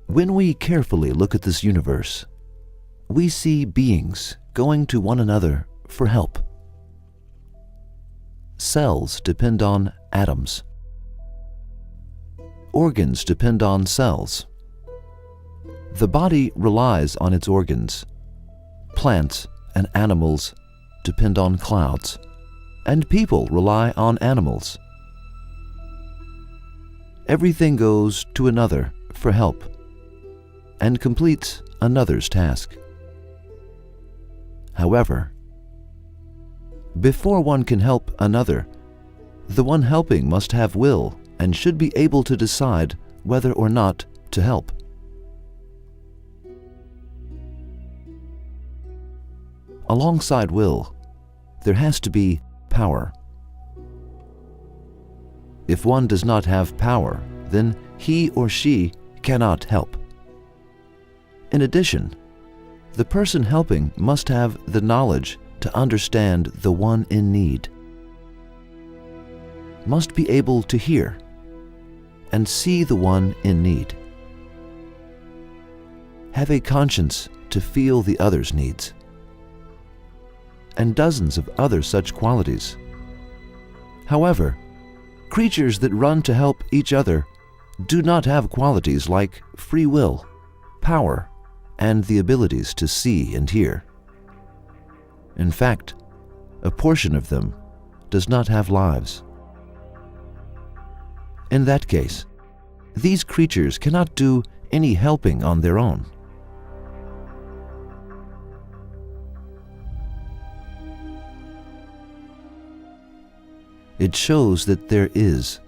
When we carefully look at this universe, we see beings going to one another for help. Cells depend on atoms. Organs depend on cells. The body relies on its organs. Plants and animals depend on clouds, and people rely on animals. Everything goes to another for help and completes another's task. However, before one can help another, the one helping must have will and should be able to decide whether or not to help. Alongside will, there has to be power. If one does not have power, then he or she cannot help. In addition, the person helping must have the knowledge to understand the one in need, must be able to hear and see the one in need, have a conscience to feel the other's needs, and dozens of other such qualities. However, creatures that run to help each other do not have qualities like free will, power, and the abilities to see and hear. In fact, a portion of them does not have lives. In that case, these creatures cannot do any helping on their own. It shows that there is,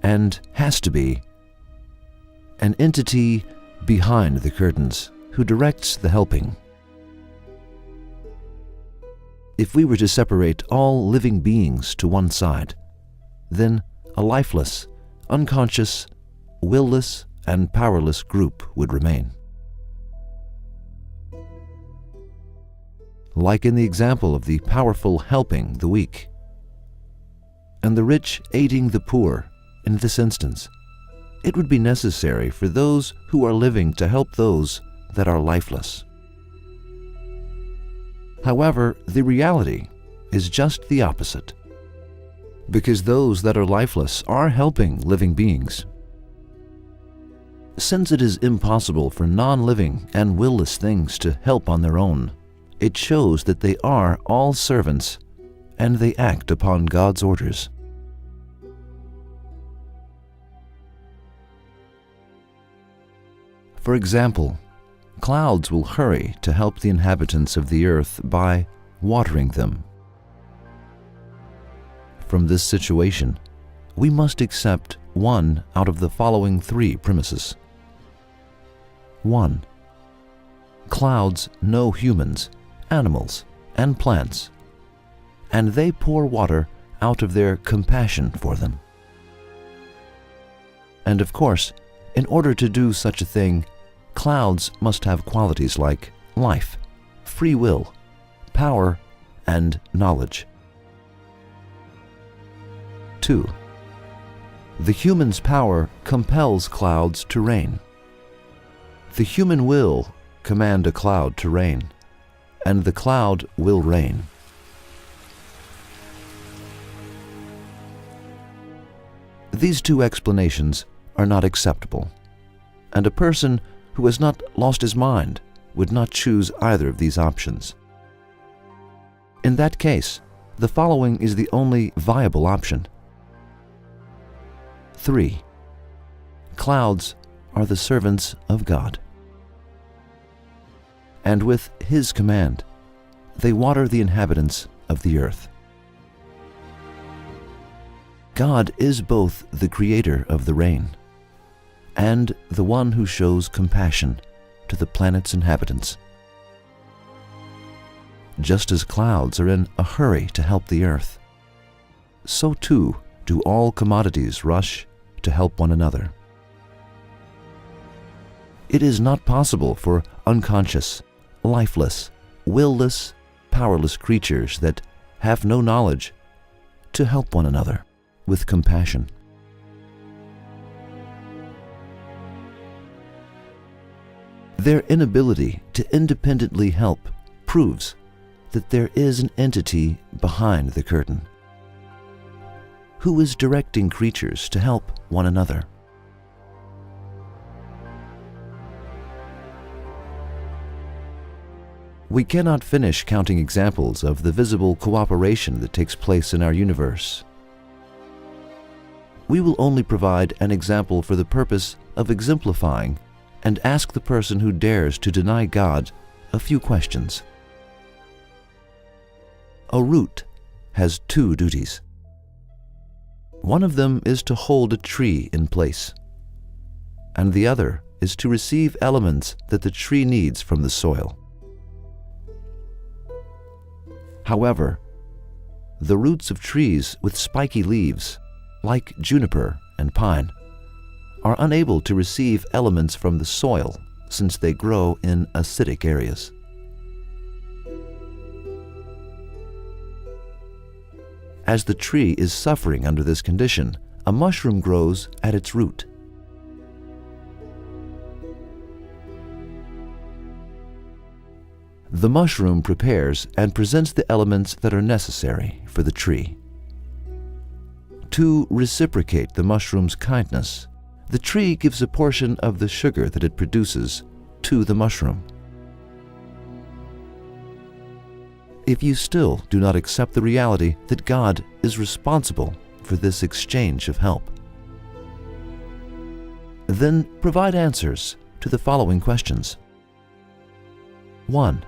and has to be, an entity behind the curtains who directs the helping. If we were to separate all living beings to one side, then a lifeless, unconscious, will-less, and powerless group would remain. Like in the example of the powerful helping the weak, and the rich aiding the poor in this instance, it would be necessary for those who are living to help those that are lifeless. However, the reality is just the opposite, because those that are lifeless are helping living beings. Since it is impossible for non-living and will-less things to help on their own, it shows that they are all servants and they act upon God's orders. For example, clouds will hurry to help the inhabitants of the earth by watering them. From this situation, we must accept one out of the following three premises. 1. Clouds know humans, animals, and plants, and they pour water out of their compassion for them. And of course, in order to do such a thing, clouds must have qualities like life, free will, power, and knowledge. 2. The human's power compels clouds to rain. The human will command a cloud to rain, and the cloud will rain. These two explanations are not acceptable, and a person who has not lost his mind would not choose either of these options. In that case, the following is the only viable option. 3. Clouds are the servants of God, and with His command, they water the inhabitants of the earth. God is both the creator of the rain and the one who shows compassion to the planet's inhabitants. Just as clouds are in a hurry to help the earth, so too do all commodities rush to help one another. It is not possible for unconscious, lifeless, will-less, powerless creatures that have no knowledge to help one another with compassion. Their inability to independently help proves that there is an entity behind the curtain who is directing creatures to help one another. We cannot finish counting examples of the visible cooperation that takes place in our universe. We will only provide an example for the purpose of exemplifying and ask the person who dares to deny God a few questions. A root has two duties. One of them is to hold a tree in place, and the other is to receive elements that the tree needs from the soil. However, the roots of trees with spiky leaves, like juniper and pine, are unable to receive elements from the soil since they grow in acidic areas. As the tree is suffering under this condition, a mushroom grows at its root. The mushroom prepares and presents the elements that are necessary for the tree. To reciprocate the mushroom's kindness, the tree gives a portion of the sugar that it produces to the mushroom. If you still do not accept the reality that God is responsible for this exchange of help, then provide answers to the following questions. 1.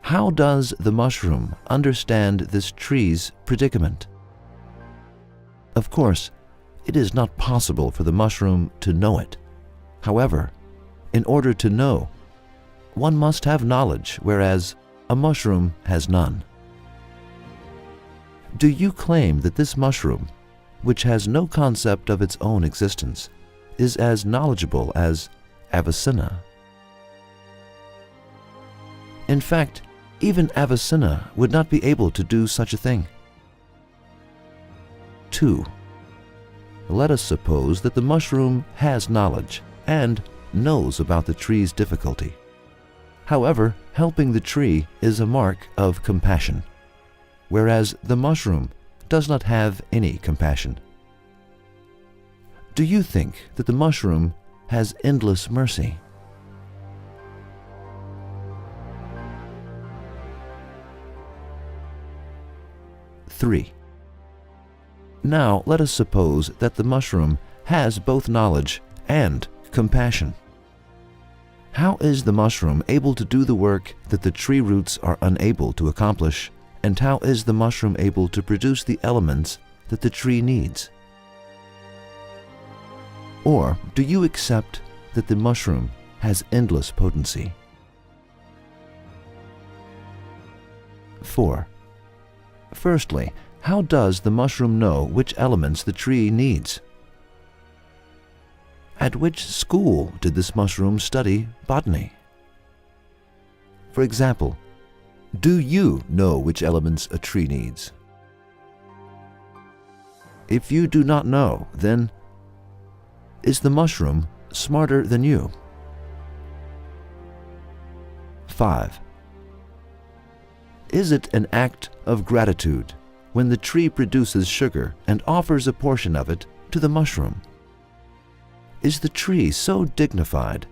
How does the mushroom understand this tree's predicament? Of course, it is not possible for the mushroom to know it. However, in order to know, one must have knowledge, whereas a mushroom has none. Do you claim that this mushroom, which has no concept of its own existence, is as knowledgeable as Avicenna? In fact, even Avicenna would not be able to do such a thing. 2. Let us suppose that the mushroom has knowledge and knows about the tree's difficulty. However, helping the tree is a mark of compassion, whereas the mushroom does not have any compassion. Do you think that the mushroom has endless mercy? Three. Now let us suppose that the mushroom has both knowledge and compassion. How is the mushroom able to do the work that the tree roots are unable to accomplish, and how is the mushroom able to produce the elements that the tree needs? Or do you accept that the mushroom has endless potency? 4. Firstly, how does the mushroom know which elements the tree needs? At which school did this mushroom study botany? For example, do you know which elements a tree needs? If you do not know, then is the mushroom smarter than you? 5. Is it an act of gratitude when the tree produces sugar and offers a portion of it to the mushroom? Is the tree so dignified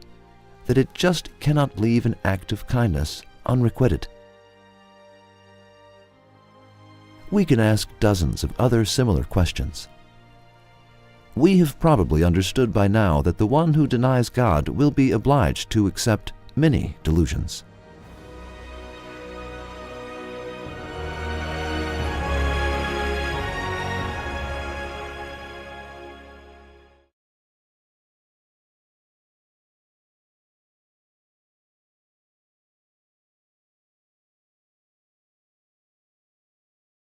that it just cannot leave an act of kindness unrequited? We can ask dozens of other similar questions. We have probably understood by now that the one who denies God will be obliged to accept many delusions.